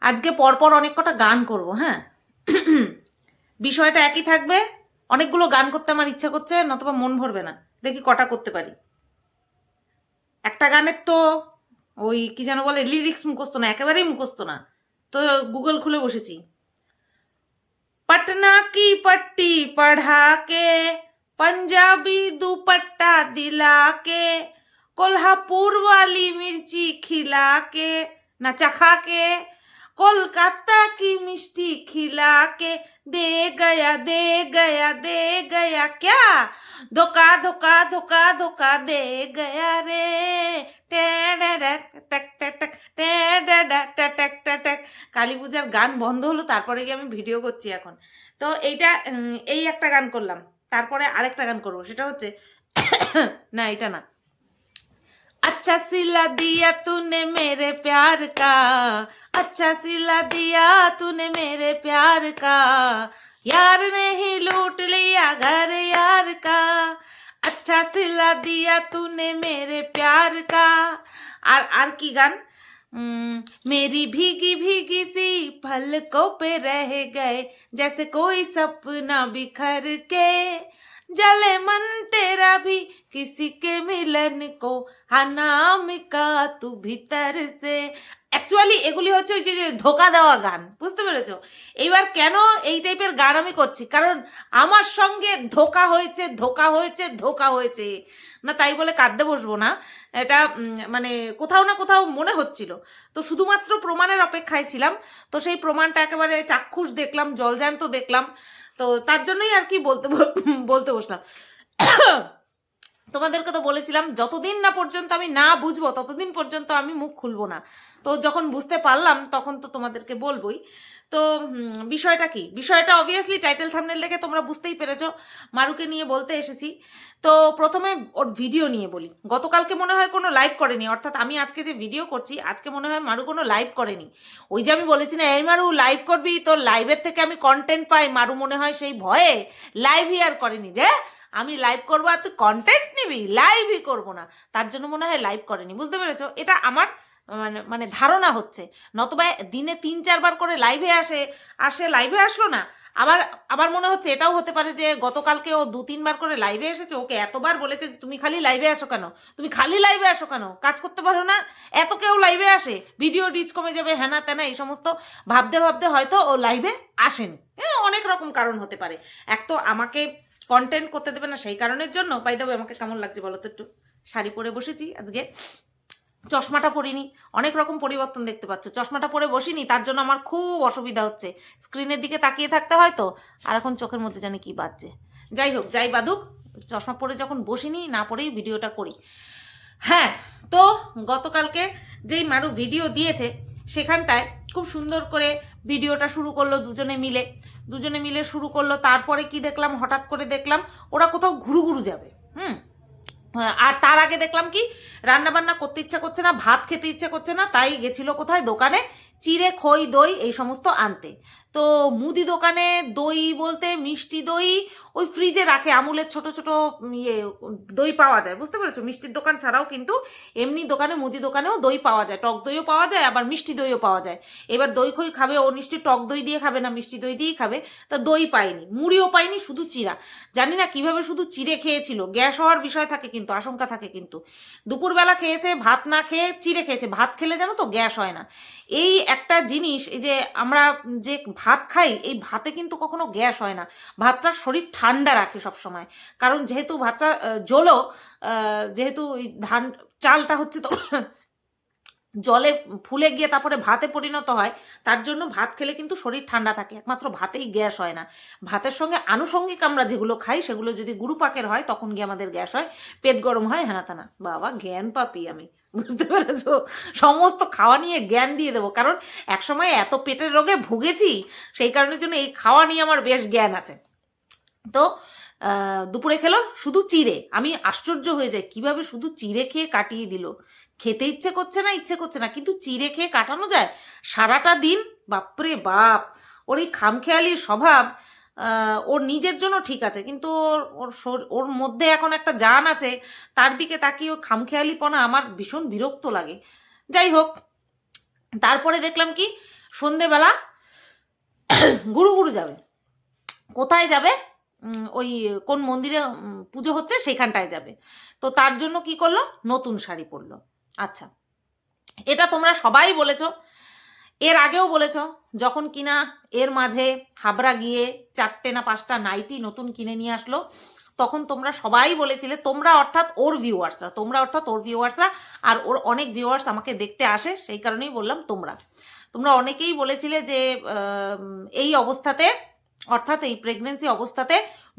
আজকে পরপর অনেক কটা গান করব, হ্যাঁ। বিষয়টা একই থাকবে। অনেকগুলো গান করতে আমার ইচ্ছা করছে, নতুবা মন ভরবে না। দেখি কটা করতে পারি। একটা গানের তো ওই কি যেন বলে, লিরিক্স মুখস্থ না, একেবারেই মুখস্থ না। তো গুগল খুলে বসেছি। पटना की पट्टी पढ़ा के, पंजाबी दुपट्टा दिला के, कोल्हापुर वाली मिर्ची खिला के, ना चखा के, कोलकाता की मिष्टी खिला के, दे गया दे गया दे गया क्या, धोखा धोखा धोखा धोखा दे गया रे, टक टक टक टक। কালী পূজার গান বন্ধ হলো, তারপরে গিয়ে আমি ভিডিও করছি এখন। তো এইটা এই একটা গান করলাম, তারপরে আরেকটা গান করবো, সেটা হচ্ছে না এটা না। अच्छा सिला दिया तूने मेरे प्यार का, अच्छा सिला दिया तूने मेरे प्यार का, यार ने ही लूट लिया घर यार का, अच्छा सिला दिया तूने मेरे प्यार का। আর কি গান, मेरी भीगी भीगी सी पलकों पे रह गए, जैसे कोई सपना बिखर के, जले मन तेरा भी किसी के मिलन को, अनामिका तू भीतर से। অ্যাকচুয়ালি এগুলি হচ্ছে ওই যে ধোকা দেওয়া গান, বুঝতে পেরেছো? এইবার কেন এই টাইপের গান আমি করছি, কারণ আমার সঙ্গে ধোকা হয়েছে ধোকা হয়েছে ধোকা হয়েছে না, তাই বলে কাঁদতে বসবো না। এটা মানে কোথাও না কোথাও মনে হচ্ছিল, তো শুধুমাত্র প্রমাণের অপেক্ষায় ছিলাম। তো সেই প্রমাণটা একেবারে চাক্ষুষ দেখলাম, জলজ্যান্ত দেখলাম। তো তার জন্যই আর কি বলতে বসলাম। তোমাদেরকে তো বলেছিলাম যতদিন না পর্যন্ত আমি না বুঝবো ততদিন পর্যন্ত আমি মুখ খুলবো না। তো যখন বুঝতে পারলাম তখন তো তোমাদেরকে বলবোই। তো বিষয়টা কি, বিষয়টা অবভিয়াসলি টাইটেল থাম্বনেল দেখে তোমরা বুঝতেই পেরেছো, মারুকে নিয়ে বলতে এসেছি। তো প্রথমে ওর ভিডিও নিয়ে বলি। গতকালকে মনে হয় কোনো লাইভ করেনি, অর্থাৎ আমি আজকে যে ভিডিও করছি আজকে মনে হয় মারু কোনো লাইভ করেনি। ওই যে আমি বলেছি না, এই মারু লাইভ করবি, তোর লাইভের থেকে আমি কন্টেন্ট পাই, মারু মনে হয় সেই ভয়ে লাইভই আর করেনি, যে আমি লাইভ করবো আর তুই কন্টেন্ট নিবি, লাইভই করবো না, তার জন্য মনে হয় লাইভ করেনি। বুঝতে পেরেছো? এটা আমার মানে ধারণা হচ্ছে, নতবা দিনে 3-4 বার করে লাইভে আসে লাইভে আসলো না। আবার আবার মনে হচ্ছে এটাও হতে পারে যে গতকালকে ও 2-3 বার করে লাইভে এসেছে, ওকে এতবার বলেছে যে তুমি খালি লাইভে আসো কেন, তুমি খালি লাইভে আসো কেন, কাজ করতে পারো না? এত কেউ লাইভে আসে, ভিডিও রিচ কমে যাবে, হ্যানা ত্যানা এই সমস্ত ভাবতে ভাবতে হয়তো ও লাইভে আসেনি। অনেক রকম কারণ হতে পারে। এক তো আমাকে কন্টেন্ট করতে দেবে না, সেই কারণের জন্য। পাই দেবে আমাকে কেমন লাগছে বলো তো একটু? শাড়ি পরে বসেছি আজকে, চশমাটা পরিনি, অনেক রকম পরিবর্তন দেখতে পাচ্ছ। চশমাটা পরে বসিনি, তার জন্য আমার খুব অসুবিধা হচ্ছে, স্ক্রিনের দিকে তাকিয়ে থাকতে হয় তো, আর এখন চোখের মধ্যে জানি কি বাজছে। যাই হোক, যাই বাদুক, চশমা পরে যখন বসিনি, না পরেই ভিডিওটা করি। হ্যাঁ, তো গতকালকে যেই মারু ভিডিও দিয়েছে সেখানটায় খুব সুন্দর করে ভিডিওটা শুরু করলো, দুজনে মিলে শুরু করলো। তারপরে কি দেখলাম, হঠাৎ করে দেখলাম ওরা কোথাও ঘুরু ঘুরু যাবে। আর তার আগে দেখলাম কি, রান্না বান্না করতে ইচ্ছা করছে না, ভাত খেতে ইচ্ছা করছে না, তাই গেছিল কোথায়, দোকানে চিড়ে, খই, দই এই সমস্ত আনতে। তো মুদি দোকানে দই বলতে মিষ্টি দই ওই ফ্রিজে রাখে, আমুলের ছোট ছোট ইয়ে দই পাওয়া যায়, বুঝতে পেরেছো? মিষ্টির দোকান ছাড়াও কিন্তু এমনি দোকানে, মুদি দোকানেও দই পাওয়া যায়, টক দইও পাওয়া যায়, আবার মিষ্টি দইও পাওয়া যায়। এবার দই খই খাবে, ও নিশ্চয়ই টক দই দিয়ে খাবে না, মিষ্টি দই দিয়েই খাবে। তা দই পাইনি, মুড়িও পাইনি, শুধু চিড়া। জানি না কিভাবে শুধু চিড়ে খেয়েছিল, গ্যাস হওয়ার বিষয় থাকে কিন্তু, আশঙ্কা থাকে কিন্তু। দুপুরবেলা খেয়েছে, ভাত না খেয়ে চিড়ে খেয়েছে। ভাত খেলে জানো তো গ্যাস হয় না। এই একটা জিনিস, এই যে আমরা যে ভাত খাই, এই ভাতে কিন্তু কখনো গ্যাস হয় না। ভাতটা শরীর ঠান্ডা রাখে সব সময়, কারণ যেহেতু ভাতটা জলো, যেহেতু ধান চালটা হচ্ছে তো জলে ফুলে গিয়ে তারপরে ভাতে পরিণত হয়, তার জন্য ভাত খেলে কিন্তু শরীর ঠান্ডা থাকে, একমাত্র ভাতেই গ্যাস হয় না। ভাতের সঙ্গে আনুষঙ্গিক আমরা যেগুলো খাই সেগুলো যদি গুরু পাকের হয় তখন গিয়ে আমাদের গ্যাস হয়, পেট গরম হয়, হেনাতানা। বাবা জ্ঞান পাপি আমি, বুঝতে পেরেছো? সমস্ত খাওয়া নিয়ে জ্ঞান দিয়ে দেবো, কারণ একসময় এত পেটের রোগে ভুগেছি, সেই কারণের জন্য এই খাওয়া নিয়ে আমার বেশ জ্ঞান আছে। তো দুপুরে খেলো শুধু চিড়ে। আমি আশ্চর্য হয়ে যাই কিভাবে শুধু চিড়ে খেয়ে কাটিয়ে দিল। খেতে ইচ্ছে করছে না, কিন্তু চিড়ে খেয়ে কাটানো যায় সারাটা দিন? বাপরে বাপ! ওর এই খামখেয়ালির স্বভাব ওর নিজের জন্য ঠিক আছে, কিন্তু ওর মধ্যে এখন একটা জান আছে, তার দিকে তাকিয়ে ও খামখেয়ালিপনা আমার ভীষণ বিরক্ত লাগে। যাই হোক, তারপরে দেখলাম কি, সন্ধেবেলা গুরু গুরু যাবে। কোথায় যাবে? ওই কোন মন্দিরে পুজো হচ্ছে সেইখানটায় যাবে। তো তার জন্য কি করলো? নতুন শাড়ি পরলো। আচ্ছা, এটা তোমরা সবাই বলেছ, এর আগেও বলেছ, যখন কিনা এর মাঝে হাবড়া গিয়ে 4টে না 5টা নাইটি নতুন কিনে নিয়ে আসলো, তখন তোমরা সবাই বলেছিলে, তোমরা অর্থাৎ ওর ভিউয়ার্সরা, আর ওর অনেক ভিউয়ার্স আমাকে দেখতে আসে, সেই কারণেই বললাম তোমরা অনেকেই বলেছিলে যে এই অবস্থাতে, অর্থাৎ এই প্রেগনেন্সি অবস্থাতে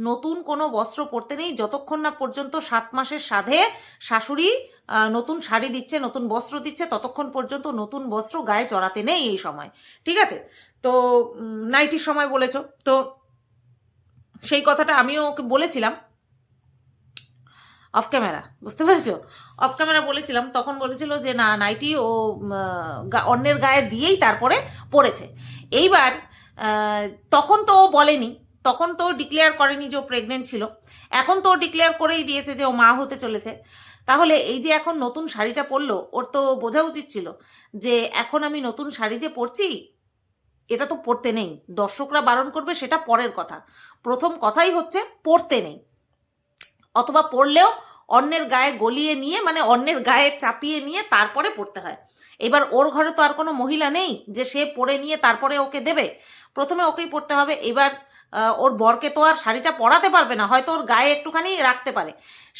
নতুন কোনো বস্ত্র পরতে নেই, যতক্ষণ না পর্যন্ত 7 মাসের সাধে শাশুড়ি নতুন শাড়ি দিচ্ছে, নতুন বস্ত্র দিচ্ছে, ততক্ষণ পর্যন্ত নতুন বস্ত্র গায়ে চড়াতে নেই এই সময়। ঠিক আছে? তো নাইটির সময় বলেছ, তো সেই কথাটা আমিও ওকে বলেছিলাম অফ ক্যামেরা, বুঝতে পেরেছো? অফ ক্যামেরা বলেছিলাম, তখন বলেছিল যে না, নাইটি ও অন্যের গায়ে দিয়েই তারপরে পড়েছে। এইবার তখন তো ও বলেনি, তখন তো ডিক্লেয়ার করেনি যে ও প্রেগনেন্ট ছিল। এখন তো ডিক্লেয়ার করেই দিয়েছে যে ও মা হতে চলেছে। তাহলে এই যে এখন নতুন শাড়িটা পরলো, ওর তো বোঝা উচিত ছিল যে এখন আমি নতুন শাড়ি যে পরছি, এটা তো পরতে নেই। দর্শকরা বারণ করবে সেটা পরের কথা, প্রথম কথাই হচ্ছে পরতে নেই, অথবা পরলেও অন্যের গায়ে গলিয়ে নিয়ে, মানে অন্যের গায়ে চাপিয়ে নিয়ে তারপরে পরতে হয়। এবার ওর ঘরে তো আর কোনো মহিলা নেই যে সে পরে নিয়ে তারপরে ওকে দেবে, প্রথমে ওকেই পরতে হবে। এবার ওর বরকে তো আর শাড়িটা পরাতে পারবে না, হয়তো ওর গায়ে একটুখানি রাখতে পারে,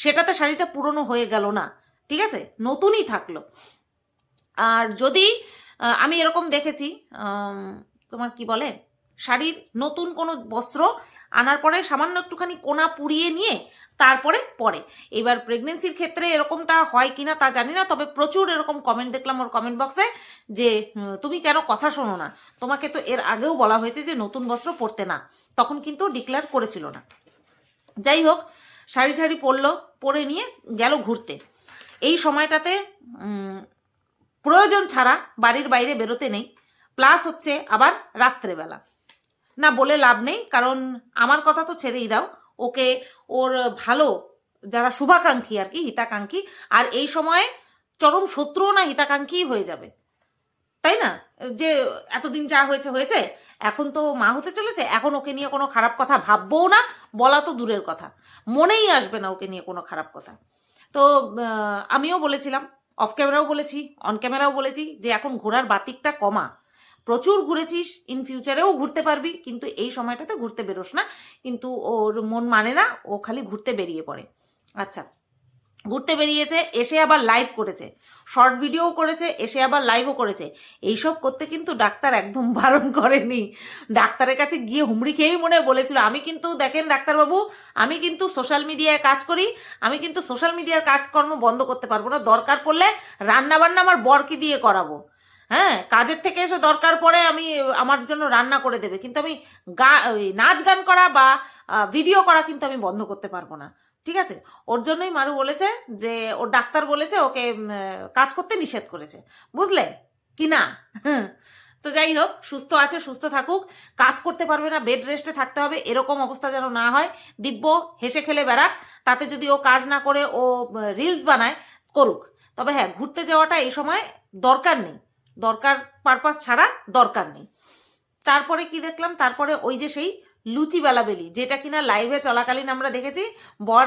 সেটাতে শাড়িটা পুরনো হয়ে গেল না, ঠিক আছে, নতুনই থাকলো। আর যদি আমি এরকম দেখেছি, তোমার কি বলে, শাড়ির নতুন কোনো বস্ত্র আনার পরে সামান্য একটুখানি কোনা পুড়িয়ে নিয়ে তারপরে পরে। এবার প্রেগনেন্সির ক্ষেত্রে এরকমটা হয় কিনা তা জানি না, তবে প্রচুর এরকম কমেন্ট দেখলাম ওর কমেন্ট বক্সে যে তুমি কেন কথা শোনো না, তোমাকে তো এর আগেও বলা হয়েছে যে নতুন বস্ত্র পরতে না, তখন কিন্তু ডিক্লেয়ার করেছিল না। যাই হোক, শাড়ি ঠাড়ি পরলো, পরে নিয়ে গেল ঘুরতে। এই সময়টাতে প্রয়োজন ছাড়া বাড়ির বাইরে বেরোতে নেই, প্লাস হচ্ছে আবার রাত্রেবেলা। না বলে লাভ নেই, কারণ আমার কথা তো ছেড়েই দাও, ওকে ওর ভালো যারা শুভাকাঙ্ক্ষী আর কি, হিতাকাঙ্ক্ষী, আর এই সময়ে চরম শত্রুও না হিতাকাঙ্ক্ষী হয়ে যাবে, তাই না? যে এতদিন যা হয়েছে হয়েছে, এখন তো মা হতে চলেছে, এখন ওকে নিয়ে কোনো খারাপ কথা ভাববও না, বলা তো দূরের কথা, মনেই আসবে না ওকে নিয়ে কোনো খারাপ কথা। তো আমিও বলেছিলাম, অফ ক্যামেরাও বলেছি, অন ক্যামেরাও বলেছি যে এখন ঘোরার বাতিকটা কমা, প্রচুর ঘুরেছিস, ইন ফিউচারেও ঘুরতে পারবি, কিন্তু এই সময়টাতে ঘুরতে বেরোস না। কিন্তু ওর মন মানে না, ও খালি ঘুরতে বেরিয়ে পড়ে। আচ্ছা, ঘুরতে বেরিয়েছে, এসে আবার লাইভ করেছে, শর্ট ভিডিও করেছে, এসে আবার লাইভও করেছে। এইসব করতে কিন্তু ডাক্তার একদম বারণ করেনি, ডাক্তারের কাছে গিয়ে হুমড়ি খেয়েই মনে বলেছিল, আমি কিন্তু দেখেন ডাক্তারবাবু, আমি কিন্তু সোশ্যাল মিডিয়ায় কাজ করি, আমি কিন্তু সোশ্যাল মিডিয়ার কাজকর্ম বন্ধ করতে পারবো না, দরকার পড়লে রান্নাবান্না আমার বরকে দিয়ে করাবো, হ্যাঁ, কাজের থেকে এসে দরকার পড়ে আমি আমার জন্য রান্না করে দেবে, কিন্তু আমি নাচ গান করা বা ভিডিও করা কিন্তু আমি বন্ধ করতে পারবো না, ঠিক আছে? ওর জন্যই মারু বলেছে যে ওর ডাক্তার বলেছে ওকে কাজ করতে নিষেধ করেছে, বুঝলে কি না? তো যাই হোক, সুস্থ আছে, সুস্থ থাকুক, কাজ করতে পারবে না, বেড রেস্টে থাকতে হবে, এরকম অবস্থা যেন না হয়। দিব্য হেসে খেলে বেড়াক, তাতে যদি ও কাজ না করে ও রিলস বানায়, করুক। তবে হ্যাঁ, ঘুরতে যাওয়াটা এই সময় দরকার নেই, দরকার পারপাস ছাড়া দরকার নেই। তারপরে কি দেখলাম, তারপরে ওই যে সেই লুচি বেলাবেলি, যেটা কিনা লাইভে চলাকালীন আমরা দেখেছি, বর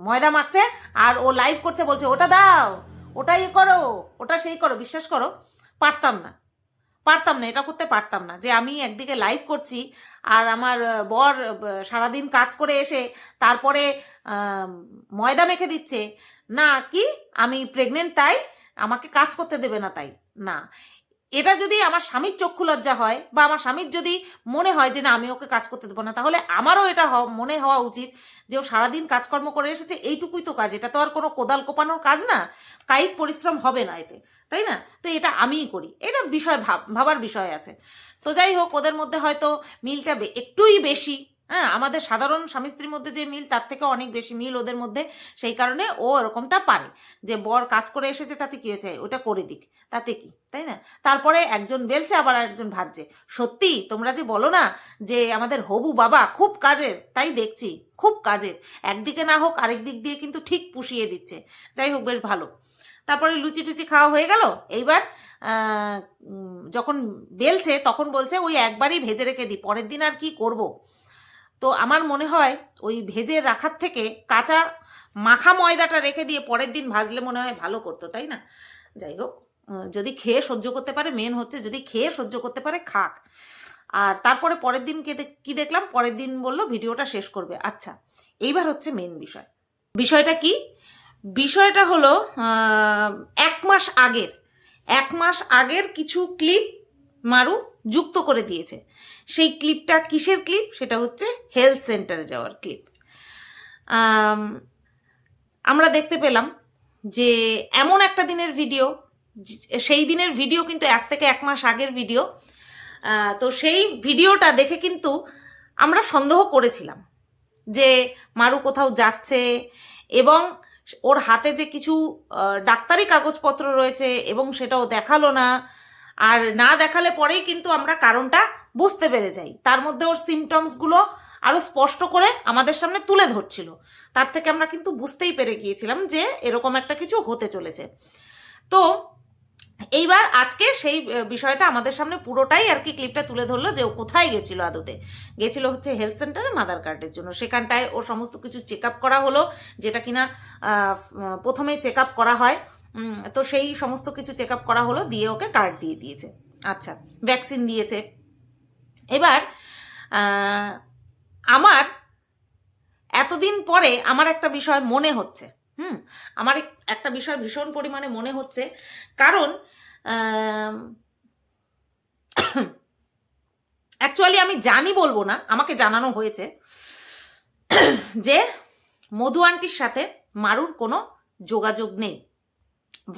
ময়দা মাখছে আর ও লাইভ করছে, বলছে ওটা দাও, ওটা ইয়ে করো, ওটা সেই করো। বিশ্বাস করো, পারতাম না, এটা করতে পারতাম না, যে আমি একদিকে লাইভ করছি আর আমার বর সারাদিন কাজ করে এসে তারপরে ময়দা মেখে দিচ্ছে, না কি আমি প্রেগনেন্ট তাই আমাকে কাজ করতে দেবে না, তাই না। এটা যদি আমার স্বামীর চক্ষু লজ্জা হয়, বা আমার স্বামীর যদি মনে হয় যে না আমি ওকে কাজ করতে দেবো না, তাহলে আমারও এটা মনে হওয়া উচিত যে ও সারাদিন কাজকর্ম করে এসেছে, এইটুকুই তো কাজ, এটা তো আর কোনো কোদাল কোপানোর কাজ না, কায়িক পরিশ্রম হবে না এতে, তাই না? তো এটা আমিই করি, এটা বিষয় ভাবার বিষয় আছে। তো যাই হোক, ওদের মধ্যে হয়তো মিলটা একটুই বেশি, হ্যাঁ, আমাদের সাধারণ স্বামী স্ত্রীর মধ্যে যে মিল তার থেকে অনেক বেশি মিল ওদের মধ্যে, সেই কারণে ও এরকমটা পারে যে বর কাজ করে এসেছে তাতে কি হয়েছে, ওটা করে দিক, তাতে কি, তাই না? তারপরে একজন বেলছে আবার একজন ভাজছে। সত্যি তোমরা যে বলো না যে আমাদের হবু বাবা খুব কাজের, তাই দেখছি খুব কাজের, একদিকে না হোক আরেক দিক দিয়ে কিন্তু ঠিক পুষিয়ে দিচ্ছে। যাই হোক, বেশ ভালো। তারপরে লুচি টুচি খাওয়া হয়ে গেল। এইবার যখন বেলছে তখন বলছে ওই একবারই ভেজে রেখে দিই, পরের দিন আর কি করব। তো আমার মনে হয় ওই ভেজে রাখার থেকে কাঁচা মাখা ময়দাটা রেখে দিয়ে পরের দিন ভাজলে মনে হয় ভালো করতো, তাই না? যাই হোক, যদি খেয়ে সহ্য করতে পারে, মেন হচ্ছে যদি খেয়ে সহ্য করতে পারে খাক। আর তারপরে পরের দিন কি দেখলাম, পরের দিন বললো ভিডিওটা শেষ করবে। আচ্ছা, এইবার হচ্ছে মেন বিষয়। বিষয়টা কি? বিষয়টা হলো 1 মাস আগের কিছু ক্লিপ মারু যুক্ত করে দিয়েছে। সেই ক্লিপটা কিসের ক্লিপ? সেটা হচ্ছে হেলথ সেন্টারে যাওয়ার ক্লিপ। আমরা দেখতে পেলাম যে এমন একটা দিনের ভিডিও, সেই দিনের ভিডিও কিন্তু আজ থেকে 1 মাস আগের ভিডিও। তো সেই ভিডিওটা দেখে কিন্তু আমরা সন্দেহ করেছিলাম যে মারু কোথাও যাচ্ছে, এবং ওর হাতে যে কিছু ডাক্তারি কাগজপত্র রয়েছে এবং সেটাও দেখালো না। আর না দেখালে পরেই কিন্তু আমরা কারণটা বুঝতে পেরে যাই। তার মধ্যে ওর সিমটমসগুলো আরো স্পষ্ট করে আমাদের সামনে তুলে ধরছিল। তার থেকে আমরা কিন্তু বুঝতেই পেরে গিয়েছিলাম যে এরকম একটা কিছু হতে চলেছে। তো এইবার আজকে সেই বিষয়টা আমাদের সামনে পুরোটাই আর কি ক্লিপটা তুলে ধরলো যে ও কোথায় গেছিল। আদতে গেছিল হচ্ছে হেলথ সেন্টারে মাদার কার্ডের জন্য। সেখানটায় ওর সমস্ত কিছু চেক আপ করা হলো, যেটা কিনা প্রথমে চেক আপ করা হয়। তো সেই সমস্ত কিছু চেক আপ করা হলো, দিয়ে ওকে কার্ড দিয়ে দিয়েছে। আচ্ছা, ভ্যাকসিন দিয়েছে। এবার আমার এতদিন পরে আমার একটা বিষয় মনে হচ্ছে, আমার একটা বিষয় ভীষণ পরিমাণে মনে হচ্ছে। কারণ অ্যাকচুয়ালি আমি জানি বলবো না, আমাকে জানানো হয়েছে যে মধু আন্টির সাথে মারুর কোনো যোগাযোগ নেই,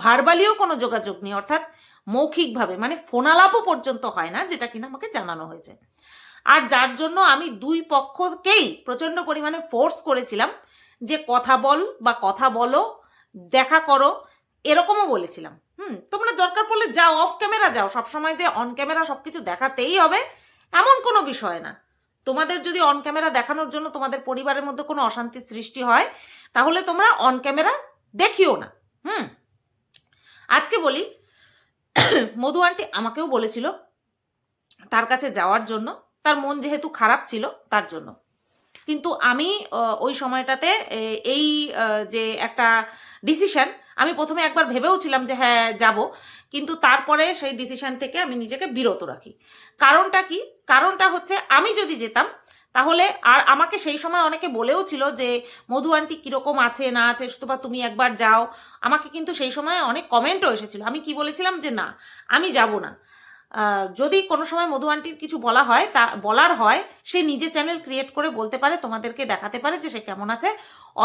ভার্বালিও কোনো যোগাযোগ নেই, অর্থাৎ মৌখিকভাবে মানে ফোনালাপও পর্যন্ত হয় না, যেটা কিনা আমাকে জানানো হয়েছে। আর যার জন্য আমি দুই পক্ষকেই প্রচণ্ড পরিমাণে ফোর্স করেছিলাম যে কথা বল বা কথা বলো, দেখা করো, এরকমও বলেছিলাম। তোমরা দরকার পড়লে যাও, অফ ক্যামেরা যাও, সবসময় যে অন ক্যামেরা সব কিছু দেখাতেই হবে এমন কোনো বিষয় না। তোমাদের যদি অন ক্যামেরা দেখানোর জন্য তোমাদের পরিবারের মধ্যে কোনো অশান্তির সৃষ্টি হয়, তাহলে তোমরা অন ক্যামেরা দেখিও না। আজকে বলি, মধু আন্টি আমাকেও বলেছিল তার কাছে যাওয়ার জন্য, তার মন যেহেতু খারাপ ছিল তার জন্য। কিন্তু আমি ওই সময়টাতে এই যে একটা ডিসিশন, আমি প্রথমে একবার ভেবেও ছিলাম যে হ্যাঁ যাব, কিন্তু তারপরে সেই ডিসিশন থেকে আমি নিজেকে বিরত রাখি। কারণটা কি? কারণটা হচ্ছে আমি যদি যেতাম তাহলে, আর আমাকে সেই সময় অনেকে বলেও ছিল যে মধু আন্টি কীরকম আছে না আছে, শুধু তুমি একবার যাও। আমাকে কিন্তু সেই সময় অনেক কমেন্টও এসেছিল। আমি কি বলেছিলাম যে না, আমি যাব না। যদি কোনো সময় মধু আন্টির কিছু বলার হয়, সে নিজে চ্যানেল ক্রিয়েট করে বলতে পারে, তোমাদেরকে দেখাতে পারে যে সে কেমন আছে,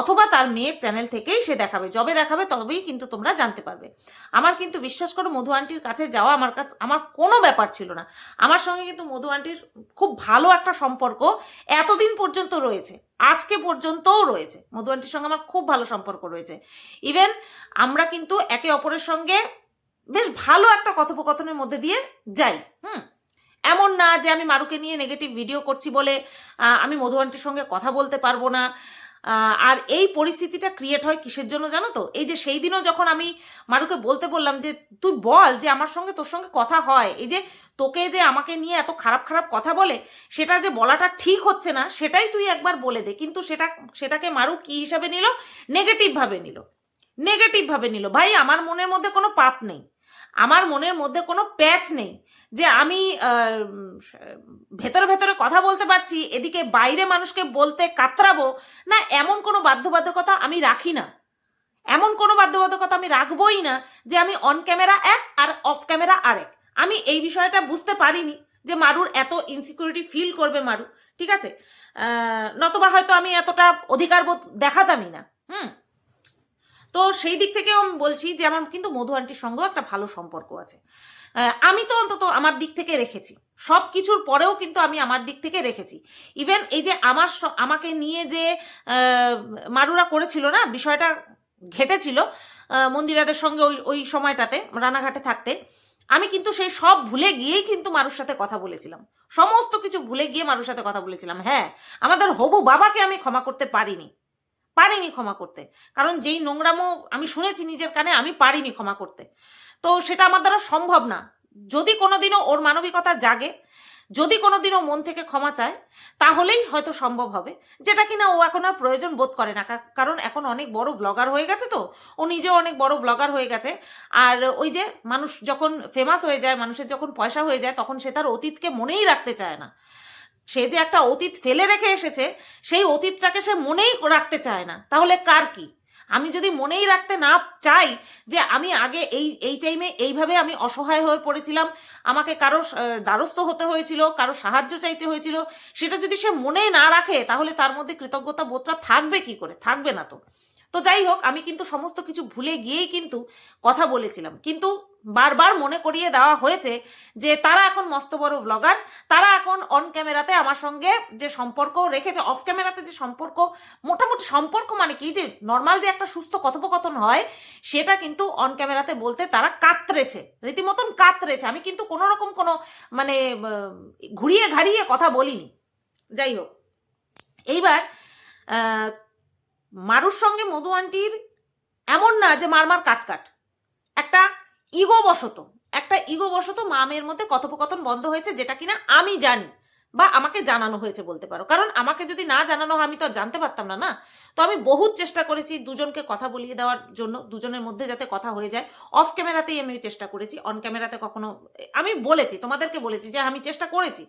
অথবা তার মেয়ের চ্যানেল থেকেই সে দেখাবে। যবে দেখাবে তবেই কিন্তু তোমরা জানতে পারবে। আমার কিন্তু বিশ্বাস করো, মধু আন্টির কাছে যাওয়া আমার কোনো ব্যাপার ছিল না। আমার সঙ্গে কিন্তু মধু আন্টির খুব ভালো একটা সম্পর্ক এতদিন পর্যন্ত রয়েছে, আজকে পর্যন্তও রয়েছে। মধু আন্টির সঙ্গে আমার খুব ভালো সম্পর্ক রয়েছে। ইভেন আমরা কিন্তু একে অপরের সঙ্গে বেশ ভালো একটা কথোপকথনের মধ্যে দিয়ে যাই। এমন না যে আমি মারুকে নিয়ে নেগেটিভ ভিডিও করছি বলে আমি মধু আন্টির সঙ্গে কথা বলতে পারবো না। আর এই পরিস্থিতিটা ক্রিয়েট হয় কিসের জন্য জানো তো? এই যে সেই দিনও যখন আমি মারুকে বলতে বললাম যে তুই বল যে আমার সঙ্গে তোর সঙ্গে কথা হয়, এই যে তোকে যে আমাকে নিয়ে এত খারাপ খারাপ কথা বলে, সেটা যে বলাটা ঠিক হচ্ছে না, সেটাই তুই একবার বলে দে। কিন্তু সেটাকে মারু কি হিসাবে নিল? নেগেটিভভাবে নিল। ভাই, আমার মনের মধ্যে কোনো পাপ নেই, আমার মনের মধ্যে কোনো প্যাচ নেই যে আমি ভেতরে ভেতরে কথা বলতে পারছি, এদিকে বাইরে মানুষকে বলতে কাতরাবো না, এমন কোনো বাধ্যবাধকতা আমি রাখি না। এমন কোনো বাধ্যবাধকতা আমি রাখবোই না যে আমি অন ক্যামেরা এক আর অফ ক্যামেরা আরেক। আমি এই বিষয়টা বুঝতে পারিনি যে মারুর এত ইনসিকিউরিটি ফিল করবে মারু, ঠিক আছে? নতবা হয়তো আমি এতটা অধিকারবোধ দেখাতামই না। তো সেই দিক থেকেও আমি বলছি যে আমার কিন্তু মধু আন্টির সঙ্গেও একটা ভালো সম্পর্ক আছে। আমি তো অন্তত আমার দিক থেকে রেখেছি, সব কিছুর পরেও কিন্তু আমি আমার দিক থেকে রেখেছি। ইভেন এই যে আমাকে নিয়ে যে মারুরা করেছিল না, বিষয়টা ঘটেছিল মন্দিরাদের সঙ্গে ওই সময়টাতে রানাঘাটে থাকতে, আমি কিন্তু সেই সব ভুলে গিয়েই কিন্তু মারুর সাথে কথা বলেছিলাম, সমস্ত কিছু ভুলে গিয়ে মারুর সাথে কথা বলেছিলাম। হ্যাঁ, আমাদের হবু বাবাকে আমি ক্ষমা করতে পারিনি, পারিনি ক্ষমা করতে, কারণ যেই নোংরামো আমি শুনেছি নিজের কানে, আমি পারিনি ক্ষমা করতে। তো সেটা আমার দ্বারা সম্ভব না। যদি কোনোদিনও ওর মানবিকতা জাগে, যদি কোনোদিনও মন থেকে ক্ষমা চায়, তাহলেই হয়তো সম্ভব হবে, যেটা কিনা ও এখন আর প্রয়োজন বোধ করে না, কারণ এখন অনেক বড় ব্লগার হয়ে গেছে। তো ও নিজেও অনেক বড় ব্লগার হয়ে গেছে। আর ওই যে মানুষ যখন ফেমাস হয়ে যায়, মানুষের যখন পয়সা হয়ে যায়, তখন সে তার অতীতকে মনেই রাখতে চায় না। সে যে একটা অতীত ফেলে রেখে এসেছে, সেই অতীতটাকে সে মনেই রাখতে চায় না। তাহলে কার কি? আমি যদি মনেই রাখতে না চাই যে আমি আগে এই টাইমে এইভাবে আমি অসহায় হয়ে পড়েছিলাম, আমাকে কারো দ্বারস্থ হতে হয়েছিল, কারো সাহায্য চাইতে হয়েছিল, সেটা যদি সে মনেই না রাখে, তাহলে তার মধ্যে কৃতজ্ঞতা বোধটা থাকবে কি করে? থাকবে না তো। তো যাই হোক, আমি কিন্তু সমস্ত কিছু ভুলে গিয়েই কিন্তু কথা বলেছিলাম, কিন্তু বারবার মনে করিয়ে দেওয়া হয়েছে যে তারা এখন মস্ত বড় ব্লগার, তারা এখন অন ক্যামেরাতে আমার সঙ্গে যে সম্পর্ক রেখেছে, অফ ক্যামেরাতে যে সম্পর্ক, মোটামুটি সম্পর্ক মানে কি, যে নর্মাল যে একটা সুস্থ কথোপকথন হয়, সেটা কিন্তু অন ক্যামেরাতে বলতে তারা কাতরেছে, রীতিমতন কাতরেছে। আমি কিন্তু কোনো রকম কোনো মানে ঘুরিয়ে ঘাড়িয়ে কথা বলিনি। যাই হোক, এইবার মারুর সঙ্গে মধু আন্টির এমন না যে মার কাট, একটা ইগো বশত মা মেয়ের মধ্যে কথোপকথন বন্ধ হয়েছে, যেটা কিনা আমি জানি বা আমাকে জানানো হয়েছে বলতে পারো। কারণ আমাকে যদি না জানানো হয়, আমি তো জানতে পারতাম না। তো আমি বহুত চেষ্টা করেছি দুজনকে কথা বলিয়ে দেওয়ার জন্য, দুজনের মধ্যে যাতে কথা হয়ে যায়। অফ ক্যামেরাতেই আমি চেষ্টা করেছি, অন ক্যামেরাতে কখনো, আমি বলেছি, তোমাদেরকে বলেছি যে আমি চেষ্টা করেছি,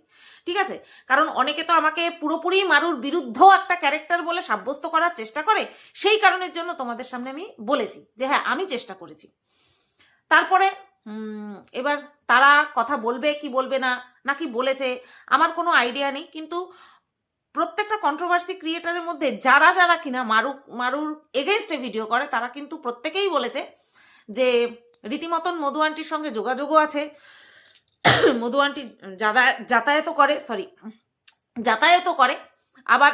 ঠিক আছে। কারণ অনেকে তো আমাকে পুরোপুরি মারুর বিরুদ্ধ একটা ক্যারেক্টার বলে সাব্যস্ত করার চেষ্টা করে, সেই কারণের জন্য তোমাদের সামনে আমি বলেছি যে হ্যাঁ, আমি চেষ্টা করেছি। তারপরে এবার তারা কথা বলবে কি বলবে না, নাকি বলেছে, আমার কোনো আইডিয়া নেই। কিন্তু প্রত্যেকটা কন্ট্রোভার্সি ক্রিয়েটারের মধ্যে যারা যারা কিনা মারুর এগেনস্টে ভিডিও করে, তারা কিন্তু প্রত্যেকেই বলেছে যে রীতিমতন মধু আন্টির সঙ্গে যোগাযোগও আছে, মধু আন্টি যাতায়াতও করে। আবার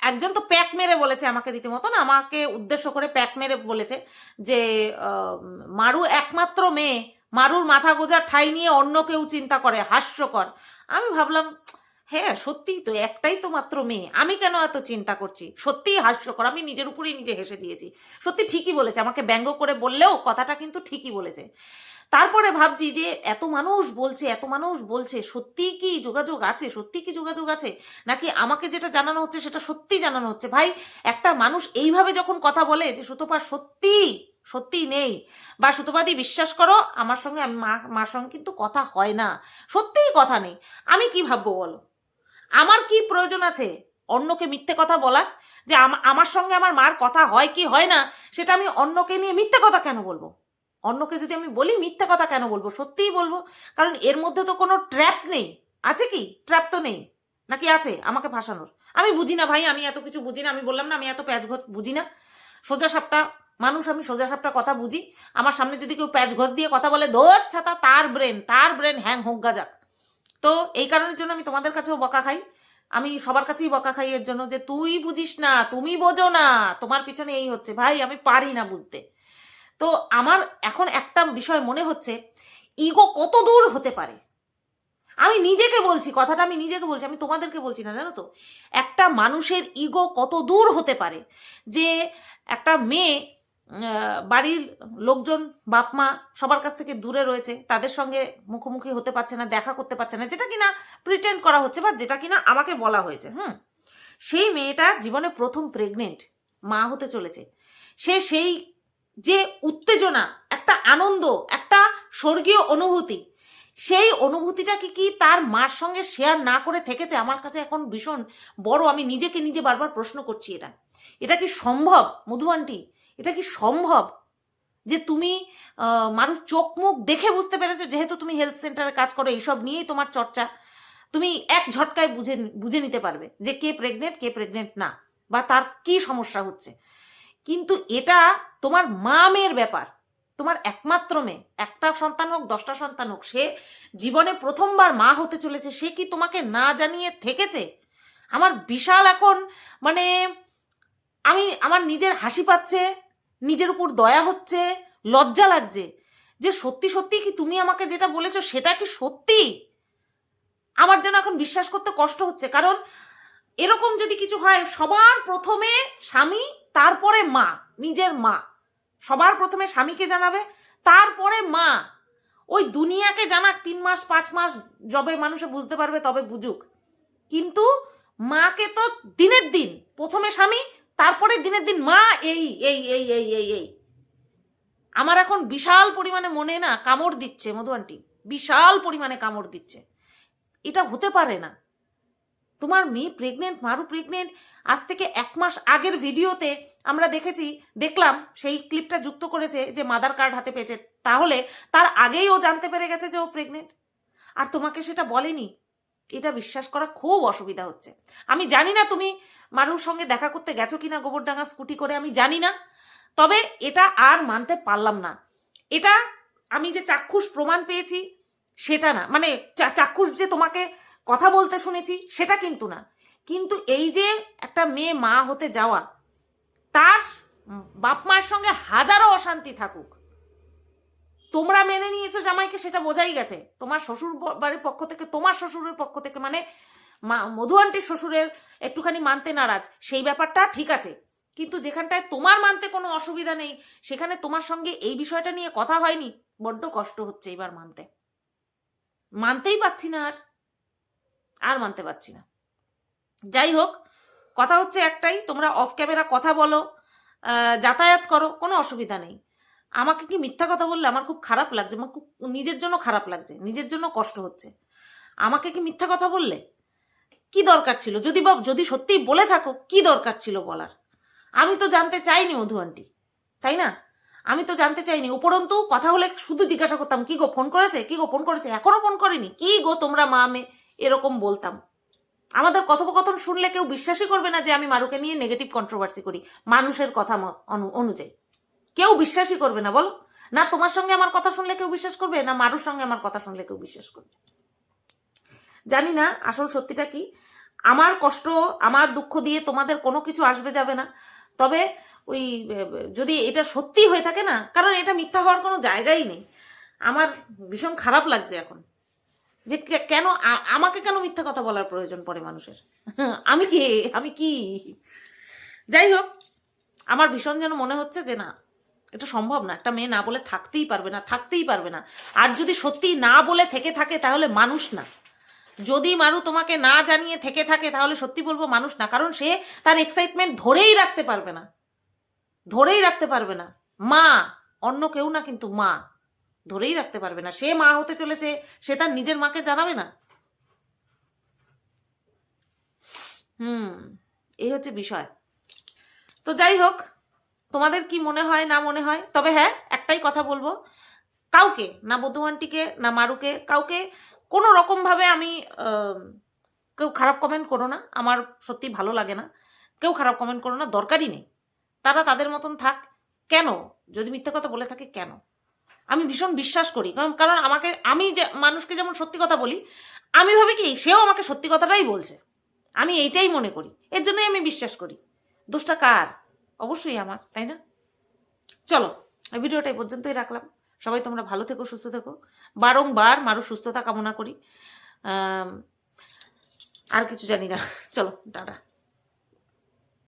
একজন তো প্যাক মেরে বলেছে আমাকে, রীতিমতন আমাকে উদ্দেশ্য করে প্যাক মেরে বলেছে যে মারু একমাত্র মেয়ে, মারুর মাথা গোজার ঠাঁই নিয়ে অন্য কেউ চিন্তা করে, হাস্যকর। আমি ভাবলাম হ্যাঁ, সত্যিই তো, একটাই তো মাত্র মেয়ে, আমি কেন এত চিন্তা করছি? সত্যিই হাস্যকর। আমি নিজের উপরেই নিজে হেসে দিয়েছি। সত্যি ঠিকই বলেছে, আমাকে ব্যঙ্গ করে বললেও কথাটা কিন্তু ঠিকই বলেছে। তারপরে ভাবছি যে এত মানুষ বলছে, সত্যিই কি যোগাযোগ আছে? সত্যি কি যোগাযোগ আছে, নাকি আমাকে যেটা জানানো হচ্ছে সেটা সত্যি জানানো হচ্ছে? ভাই, একটা মানুষ এইভাবে যখন কথা বলে যে সুতপা সত্যি নেই, বা সুতপাদি বিশ্বাস করো আমার সঙ্গে, মার সঙ্গে কিন্তু কথা হয় না, সত্যিই কথা নেই, আমি কি ভাববো বলো? আমার কি প্রয়োজন আছে অন্যকে মিথ্যে কথা বলার? যে আমার সঙ্গে আমার মার কথা হয় কি হয় না, সেটা আমি অন্যকে নিয়ে মিথ্যে কথা কেন বলবো? অন্যকে যদি আমি বলি মিথ্যে কথা কেন বলবো? সত্যিই বলবো, কারণ এর মধ্যে তো কোনো ট্র্যাপ নেই। আছে কি ট্র্যাপ? তো নেই, নাকি আছে আমাকে ফাঁসানোর? আমি বুঝি না ভাই, আমি এত কিছু বুঝি না। আমি বললাম না, আমি এত প্যাচ ঘষ বুঝি না। সোজা সাপটা মানুষ, আমি সোজা সাপটা কথা বুঝি। আমার সামনে যদি কেউ প্যাচ ঘষ দিয়ে কথা বলে, ধর ছাতা, তার ব্রেন হ্যাং হোক গাজাক। তো এই কারণের জন্য আমি তোমাদের কাছেও বকা খাই, আমি সবার কাছেই বকা খাই এর জন্য, যে তুই বুঝিস না, তুমি বোঝো না, তোমার পিছনে এই হচ্ছে। ভাই, আমি পারি না বুঝতে। তো আমার এখন একটা বিষয় মনে হচ্ছে, ইগো কত দূর হতে পারে। আমি নিজেকে বলছি, কথাটা আমি নিজেকে বলছি, আমি তোমাদেরকে বলছি না, জানো তো। একটা মানুষের ইগো কত দূর হতে পারে, যে একটা মেয়ে বাড়ির লোকজন, বাপ মা সবার কাছ থেকে দূরে রয়েছে, তাদের সঙ্গে মুখোমুখি হতে পারছে না, দেখা করতে পারছে না, যেটা কিনা প্রিটেন্ড করা হচ্ছে, বা যেটা কিনা আমাকে বলা হয়েছে। সেই মেয়েটা জীবনে প্রথম প্রেগনেন্ট, মা হতে চলেছে। সেই যে উত্তেজনা, একটা আনন্দ, একটা স্বর্গীয় অনুভূতি, সেই অনুভূতিটা কি তার মার সঙ্গে শেয়ার না করে থেকেছে? আমার কাছে এখন ভীষণ বড়, আমি নিজেকে নিজে বারবার প্রশ্ন করছি, এটা কি সম্ভব মধু আন্টি? এটা কি সম্ভব যে তুমি মানুষ চোখ মুখ দেখে বুঝতে পেরেছো, যেহেতু তুমি হেলথ সেন্টারে কাজ করো, এইসব নিয়েই তোমার চর্চা, তুমি এক ঝটকায় বুঝে নিতে পারবে যে কে প্রেগনেন্ট না, বা তার কি সমস্যা হচ্ছে। কিন্তু এটা তোমার মা মেয়ের ব্যাপার, তোমার একমাত্র মেয়ে, একটা সন্তান হোক 10টা সন্তান হোক, সে জীবনে প্রথমবার মা হতে চলেছে, সে কি তোমাকে না জানিয়ে থেকেছে? আমার বিশাল এখন মানে আমার নিজের হাসি পাচ্ছে, নিজের উপর দয়া হচ্ছে, লজ্জা লাগছে, যে সত্যি কি তুমি আমাকে যেটা বলেছো সেটা কি সত্যি? আমার যেন এখন বিশ্বাস করতে কষ্ট হচ্ছে। কারণ এরকম যদি কিছু হয়, সবার প্রথমে স্বামী, তারপরে মা, নিজের মা। সবার প্রথমে স্বামীকে জানাবে, তারপরে মা। ওই দুনিয়াকে জানাক 3 মাস 5 মাস, যবে মানুষে বুঝতে পারবে তবে বুঝুক, কিন্তু মাকে তো দিনের দিন প্রথমে স্বামী, তারপরে দিনের দিন মা। এই এই এই এই এই এই আমার এখন বিশাল পরিমাণে মনে না কামড় দিচ্ছে মধু আন্টি, বিশাল পরিমাণে কামড় দিচ্ছে। এটা হতে পারে না। তোমার মেয়ে প্রেগনেন্ট, মারু প্রেগনেন্ট, আজ থেকে 1 মাস আগের ভিডিওতে আমরা দেখলাম সেই ক্লিপটা যুক্ত করেছে যে মাদার কার্ড হাতে পেয়েছে, তাহলে তার আগেই ও জানতে পেরে গেছে যে ও প্রেগনেন্ট, আর তোমাকে সেটা বলেনি। এটা বিশ্বাস করা খুব অসুবিধা হচ্ছে। আমি জানি না তুমি মারুর সঙ্গে দেখা করতে গেছো কিনা গোবরডাঙ্গা স্কুটি করে, আমি জানি না, তবে এটা আর মানতে পারলাম না। এটা আমি যে চাক্ষুষ প্রমাণ পেয়েছি সেটা না, মানে চাক্ষুষ যে তোমাকে কথা বলতে শুনেছি সেটা কিন্তু না, কিন্তু এই যে একটা মেয়ে মা হতে যাওয়া, তার বাপ মায়ের সঙ্গে হাজারো অশান্তি থাকুক, তোমরা মেনে নিয়েছো জামাইকে সেটা বোঝাই গেছে। তোমার শ্বশুর বাড়ির পক্ষ থেকে, তোমার শ্বশুরের পক্ষ থেকে, মানে মধু আন্টির শ্বশুরের একটুখানি মানতে নারাজ, সেই ব্যাপারটা ঠিক আছে, কিন্তু যেখানটায় তোমার মানতে কোনো অসুবিধা নেই সেখানে তোমার সঙ্গে এই বিষয়টা নিয়ে কথা হয়নি, বড্ড কষ্ট হচ্ছে এবার মানতেই পারছি না, আর মানতে পারছি না। যাই হোক, কথা হচ্ছে একটাই, তোমরা অফ ক্যামেরা কথা বলো, যাতায়াত করো, কোনো অসুবিধা নেই। আমাকে কি মিথ্যা কথা বললে আমার খুব খারাপ লাগছে, আমার খুব নিজের জন্য খারাপ লাগছে, নিজের জন্য কষ্ট হচ্ছে। আমাকে কি মিথ্যা কথা বললে? কি দরকার ছিল? যদি সত্যিই বলে থাকো, কি দরকার ছিল বলার? আমি তো জানতে চাইনি মধু আন্টি, তাই না? আমি তো জানতে চাইনি। উপরন্তু কথা হলে শুধু জিজ্ঞাসা করতাম, কি গো ফোন করেছে, কি গো ফোন করেছে, এখনো ফোন করেনি, কি গো তোমরা মা মেয়ে, এরকম বলতাম। আমাদের কথোপকথন শুনলে কেউ বিশ্বাসই করবে না যে আমি মারুকে নিয়ে নেগেটিভ কন্ট্রোভার্সি করি মানুষের কথা অনুযায়ী। কেউ বিশ্বাসই করবে না, বলো না? তোমার সঙ্গে আমার কথা শুনলে কেউ বিশ্বাস করবে না? মারুর সঙ্গে আমার কথা শুনলে কেউ বিশ্বাস করবে? জানি না আসল সত্যিটা কি। আমার কষ্ট, আমার দুঃখ দিয়ে তোমাদের কোনো কিছু আসবে যাবে না। তবে ওই যদি এটা সত্যি হয়ে থাকে না, কারণ এটা মিথ্যা হওয়ার কোনো জায়গাই নেই, আমার ভীষণ খারাপ লাগছে এখন যে কেন আমাকে কেন মিথ্যা কথা বলার প্রয়োজন পড়ে মানুষের। আমি কি যাই হোক, আমার ভীষণ যেন মনে হচ্ছে যে না, এটা সম্ভব না, একটা মেয়ে না বলে থাকতেই পারবে না। আর যদি সত্যি না বলে থেকে থাকে তাহলে মানুষ না। যদি মারু তোমাকে না জানিয়ে থেকে থাকে তাহলে সত্যি বলবো মানুষ না, কারণ সে তার এক্সাইটমেন্ট ধরেই রাখতে পারবে না। মা, অন্য কেউ না, কিন্তু মা ধরেই রাখতে পারবে না। সে মা হতে চলেছে, সে তার নিজের মাকে জানাবে না? এই হচ্ছে বিষয়। তো যাই হোক, তোমাদের কি মনে হয় না মনে হয়, তবে হ্যাঁ একটাই কথা বলবো, কাউকে না, মধু আন্টিকে না মারুকে, কাউকে কোনো রকমভাবে আমি কেউ খারাপ কমেন্ট করো না, আমার সত্যি ভালো লাগে না। কেউ খারাপ কমেন্ট করো না, দরকারই নেই। তারা তাদের মতন থাক। কেন? যদি মিথ্যা কথা বলে থাকে কেন? আমি ভীষণ বিশ্বাস করি, কারণ আমি যে মানুষকে যেমন সত্যি কথা বলি, আমি ভাবি কি সেও আমাকে সত্যি কথাটাই বলছে, আমি এইটাই মনে করি, এর জন্যই আমি বিশ্বাস করি। দোষটা কার? অবশ্যই আমার, তাই না? চলো, এই ভিডিওটা এই পর্যন্তই রাখলাম। সবাই তোমরা ভালো থেকো, সুস্থ থেকো। বারংবার মারু সুস্থতা কামনা করি। আর কিছু জানি না। চলো, টাটা।